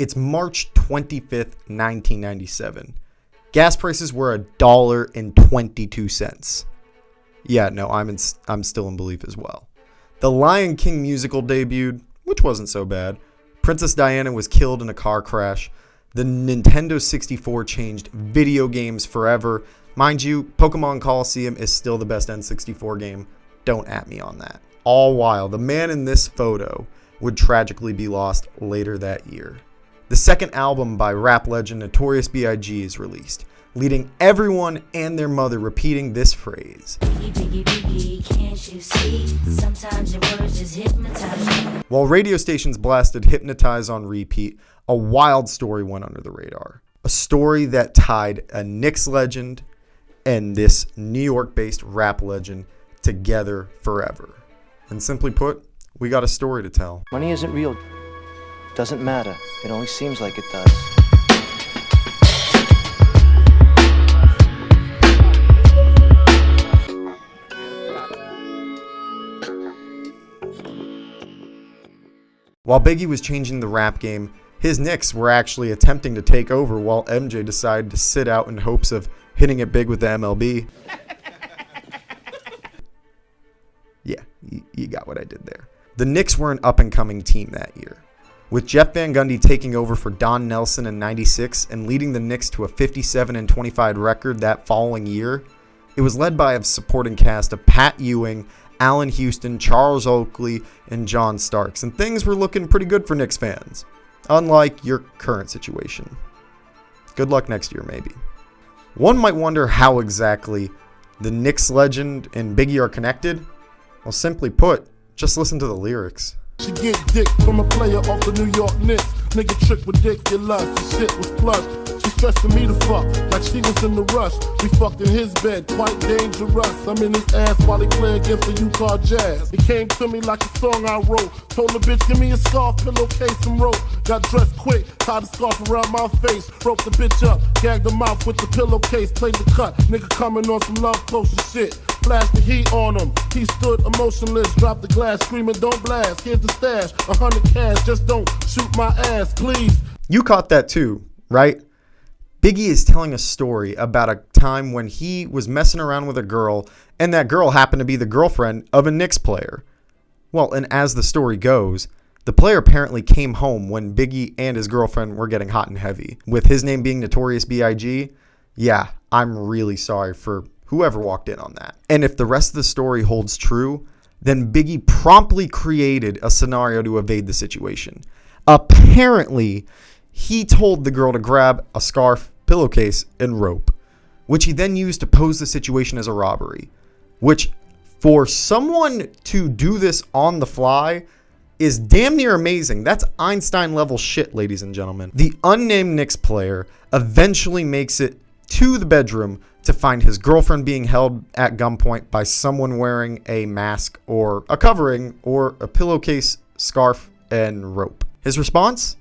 It's March 25th, 1997. Gas prices were $1.22. Yeah, no, I'm still in belief as well. The Lion King musical debuted, which wasn't so bad. Princess Diana was killed in a car crash. The Nintendo 64 changed video games forever. Mind you, Pokemon Coliseum is still the best N64 game. Don't at me on that. All while the man in this photo would tragically be lost later that year. The second album by rap legend Notorious B.I.G. is released, leading everyone and their mother repeating this phrase. Biggie, biggie, biggie, can't you see? Sometimes your words just hypnotize me. While radio stations blasted Hypnotize on repeat, a wild story went under the radar. A story that tied a Knicks legend and this New York-based rap legend together forever. And simply put, we got a story to tell. Money isn't real. Doesn't matter. It only seems like it does. While Biggie was changing the rap game, his Knicks were actually attempting to take over while MJ decided to sit out in hopes of hitting it big with the MLB. Yeah, you got what I did there. The Knicks were an up-and-coming team that year, with Jeff Van Gundy taking over for Don Nelson in '96 and leading the Knicks to a 57-25 record that following year. It was led by a supporting cast of Pat Ewing, Allen Houston, Charles Oakley, and John Starks, and things were looking pretty good for Knicks fans, unlike your current situation. Good luck next year, maybe. One might wonder how exactly the Knicks legend and Biggie are connected. Well, simply put, just listen to the lyrics. She get dick from a player off the New York Knicks. Nigga trick ridiculous, the shit was plush. She stressing me to fuck, like she was in the rush. We fucked in his bed, quite dangerous. I'm in his ass while he play against the Utah Jazz. It came to me like a song I wrote. Told the bitch, give me a scarf, pillowcase, and rope. Got dressed quick, tied the scarf around my face. Roped the bitch up, gagged the mouth with the pillowcase. Played the cut, nigga coming on some love potion shit. Flashed the heat on him, he stood emotionless. Dropped the glass, screaming, don't blast. Here's the stash, 100 cash, just don't shoot my ass, please. You caught that too, right? Biggie is telling a story about a time when he was messing around with a girl, and that girl happened to be the girlfriend of a Knicks player. Well, and as the story goes, the player apparently came home when Biggie and his girlfriend were getting hot and heavy. With his name being Notorious B.I.G., yeah, I'm really sorry for whoever walked in on that. And if the rest of the story holds true, then Biggie promptly created a scenario to evade the situation. Apparently, he told the girl to grab a scarf, pillowcase, and rope, which he then used to pose the situation as a robbery, which for someone to do this on the fly is damn near amazing. That's Einstein level shit, ladies and gentlemen. The unnamed Knicks player eventually makes it to the bedroom to find his girlfriend being held at gunpoint by someone wearing a mask or a covering or a pillowcase, scarf, and rope. His response?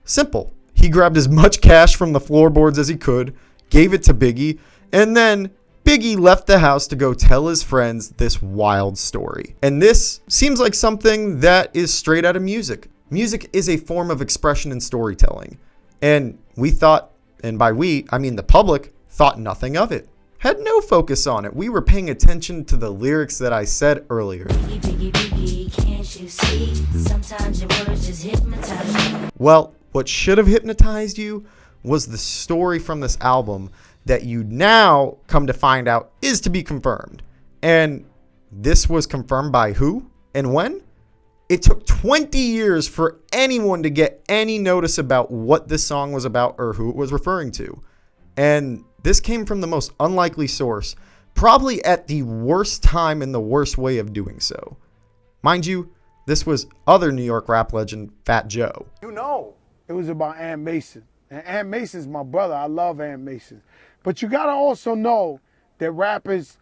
Simple. He grabbed as much cash from the floorboards as he could, gave it to Biggie, and then Biggie left the house to go tell his friends this wild story. And this seems like something that is straight out of music. Music is a form of expression and storytelling. And we thought, and by we, I mean the public, thought nothing of it. Had no focus on it. We were paying attention to the lyrics that I said earlier. Biggie, biggie, biggie, can't you see? Sometimes your words just hypnotize me. Well, what should have hypnotized you was the story from this album that you now come to find out is to be confirmed. And this was confirmed by who and when? It took 20 years for anyone to get any notice about what this song was about or who it was referring to. And this came from the most unlikely source, probably at the worst time and the worst way of doing so. Mind you, this was other New York rap legend Fat Joe. You know, it was about Ann Mason. And Ann Mason's my brother. I love Ann Mason. But you got to also know that rappers,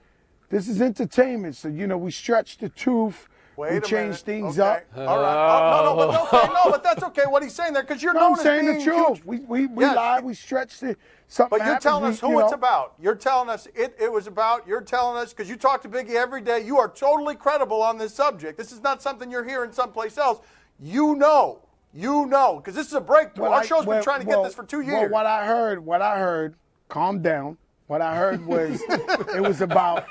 this is entertainment. So, you know, we stretch the truth. We change things up. All right. But that's okay. What he's saying there, because you're known as being the truth. We lie. We stretch the something. But you're telling us who it's about. You're telling us it was about. You're telling us because you talk to Biggie every day. You are totally credible on this subject. This is not something you're hearing someplace else. You know You know, because this is a breakthrough. Our show's been trying to get this for 2 years. Well, what I heard, calm down. What I heard was it was about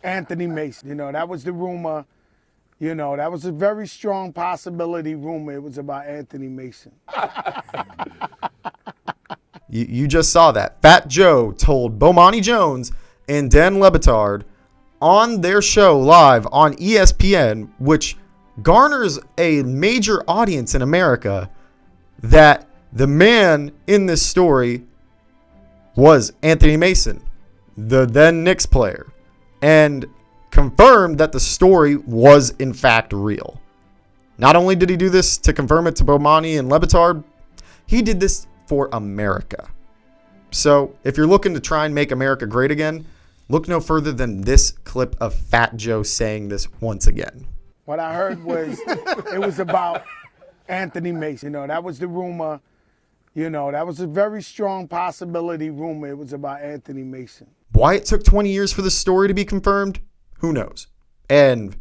Anthony Mason. You know, that was the rumor. You know, that was a very strong possibility rumor. It was about Anthony Mason. You just saw that. Fat Joe told Bomani Jones and Dan Le Batard on their show live on ESPN, which garners a major audience in America, that the man in this story was Anthony Mason, the then Knicks player, and confirmed that the story was in fact real. Not only did he do this to confirm it to Bomani and Le Batard, he did this for America. So if you're looking to try and make America great again, look no further than this clip of Fat Joe saying this once again. What I heard was it was about Anthony Mason. You know, that was the rumor. You know, that was a very strong possibility rumor. It was about Anthony Mason. Why it took 20 years for this story to be confirmed, who knows? And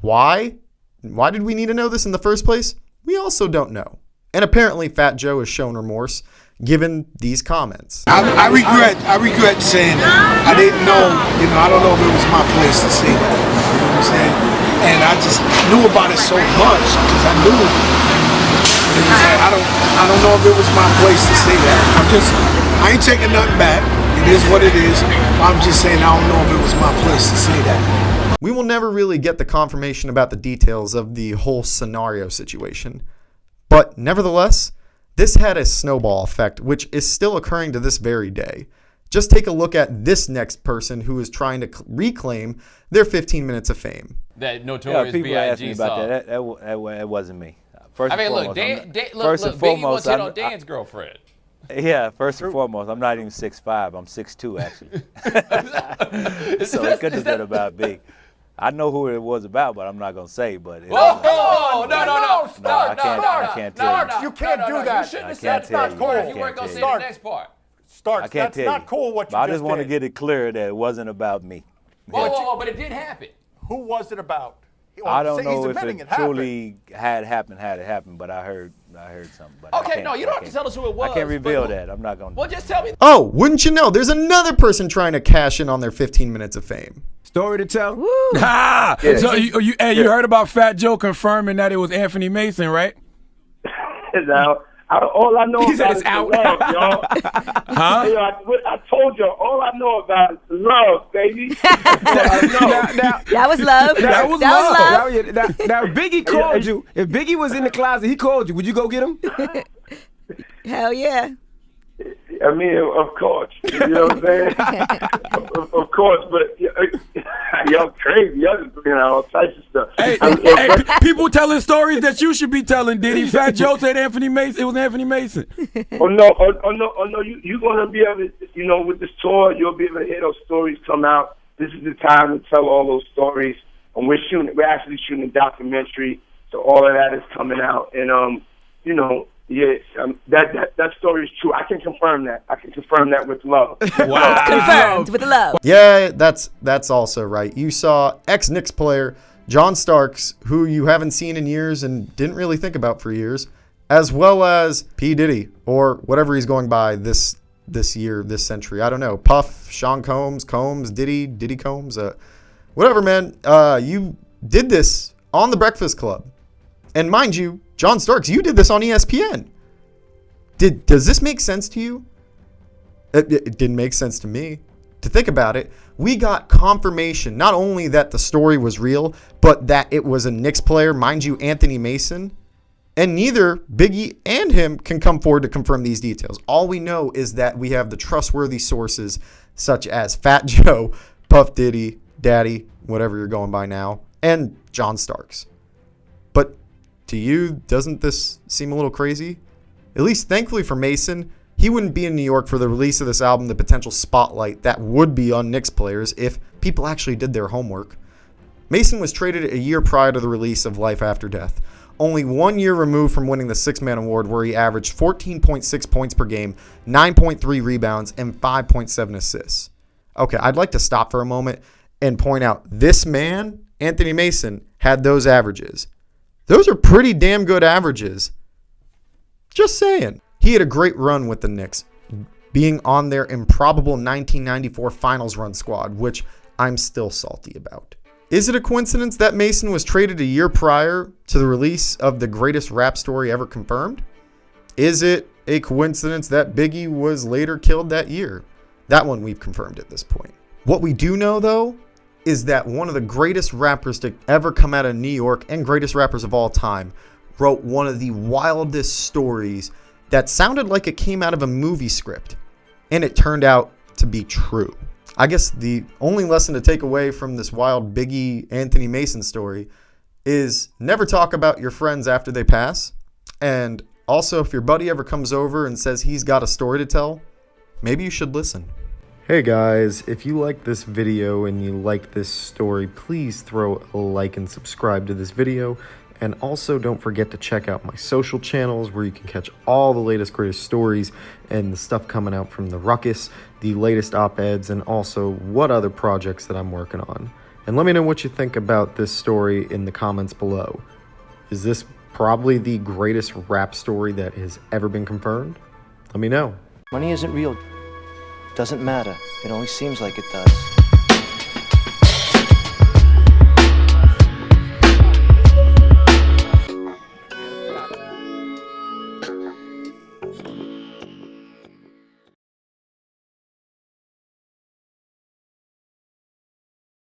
why? Why did we need to know this in the first place? We also don't know. And apparently Fat Joe has shown remorse given these comments. I regret saying that. I didn't know, I don't know if it was my place to say that. You know what I'm saying? And I just knew about it so much because I knew it. And it was like, I don't know if it was my place to say that. I ain't taking nothing back. It is what it is. I'm just saying I don't know if it was my place to say that. We will never really get the confirmation about the details of the whole scenario situation. But nevertheless, this had a snowball effect, which is still occurring to this very day. Just take a look at this next person who is trying to reclaim their 15 minutes of fame. That Notorious BIG people ask me about that. That wasn't me. First I mean, and look, foremost, Biggie once hit on Dan's girlfriend. Yeah, first and foremost, I'm not even 6'5". I'm 6'2", actually. So it couldn't have been about Big. I know who it was about, but I'm not gonna say. But No, I can't tell you. You can't do that. You shouldn't have said said that cool. if you weren't gonna say the next part. Starks, that's not cool what you just did. I just want to get it clear that it wasn't about me. Whoa, but it did happen. Who was it about? I don't know if it truly had happened, but I heard something. But Okay, no, you don't have to tell us who it was. I can't reveal that. I'm not gonna. Well, just tell me. Oh, wouldn't you know? There's another person trying to cash in on their 15 minutes of fame. Story to tell? So you heard about Fat Joe confirming that it was Anthony Mason, right? Now, all I know He said about it's is out. love, y'all. Huh? Hey, I told you, all I know about is love, baby. That was love. That was love. Now, if Biggie called you, if Biggie was in the closet, he called you, would you go get him? Hell yeah. I mean, of course. You know what I'm saying? of course, but y'all crazy. Y'all just bringing out all types of stuff. Hey, people telling stories that you should be telling, Diddy. Fat Joe said Anthony Mason. It was Anthony Mason. Oh no! You're gonna be able to, with this tour, you'll be able to hear those stories come out. This is the time to tell all those stories. And we're actually shooting a documentary, so all of that is coming out. And yes, that story is true. I can confirm that. I can confirm that with love. Wow. Confirmed with love. Yeah, that's also right. You saw ex-Knicks player John Starks, who you haven't seen in years and didn't really think about for years, as well as P. Diddy, or whatever he's going by this year, this century. I don't know. Puff, Sean Combs, Diddy Combs, whatever, man. You did this on The Breakfast Club. And mind you, John Starks, you did this on ESPN. Does this make sense to you? It didn't make sense to me. To think about it, we got confirmation not only that the story was real, but that it was a Knicks player, mind you, Anthony Mason. And neither Biggie and him can come forward to confirm these details. All we know is that we have the trustworthy sources such as Fat Joe, Puff Diddy, Daddy, whatever you're going by now, and John Starks. But to you, doesn't this seem a little crazy? At least thankfully for Mason, he wouldn't be in New York for the release of this album, the potential spotlight that would be on Knicks players if people actually did their homework. Mason was traded a year prior to the release of Life After Death, only 1 year removed from winning the Six-Man Award, where he averaged 14.6 points per game, 9.3 rebounds, and 5.7 assists. Okay, I'd like to stop for a moment and point out this man, Anthony Mason, had those averages. Those are pretty damn good averages Just saying. He had a great run with the Knicks, being on their improbable 1994 finals run squad, which I'm still salty about. Is it a coincidence that Mason was traded a year prior to the release of the greatest rap story ever confirmed? Is it a coincidence that Biggie was later killed that year? That one we've confirmed at this point. What we do know, though, is that one of the greatest rappers to ever come out of New York and greatest rappers of all time wrote one of the wildest stories that sounded like it came out of a movie script, and it turned out to be true. I guess the only lesson to take away from this wild Biggie Anthony Mason story is never talk about your friends after they pass. And also, if your buddy ever comes over and says he's got a story to tell, maybe you should listen. Hey guys, if you like this video and you like this story, please throw a like and subscribe to this video. And also don't forget to check out my social channels where you can catch all the latest, greatest stories and the stuff coming out from the Ruckus, the latest op-eds, and also what other projects that I'm working on. And let me know what you think about this story in the comments below. Is this probably the greatest rap story that has ever been confirmed? Let me know. Money isn't real. Doesn't matter. It only seems like it does.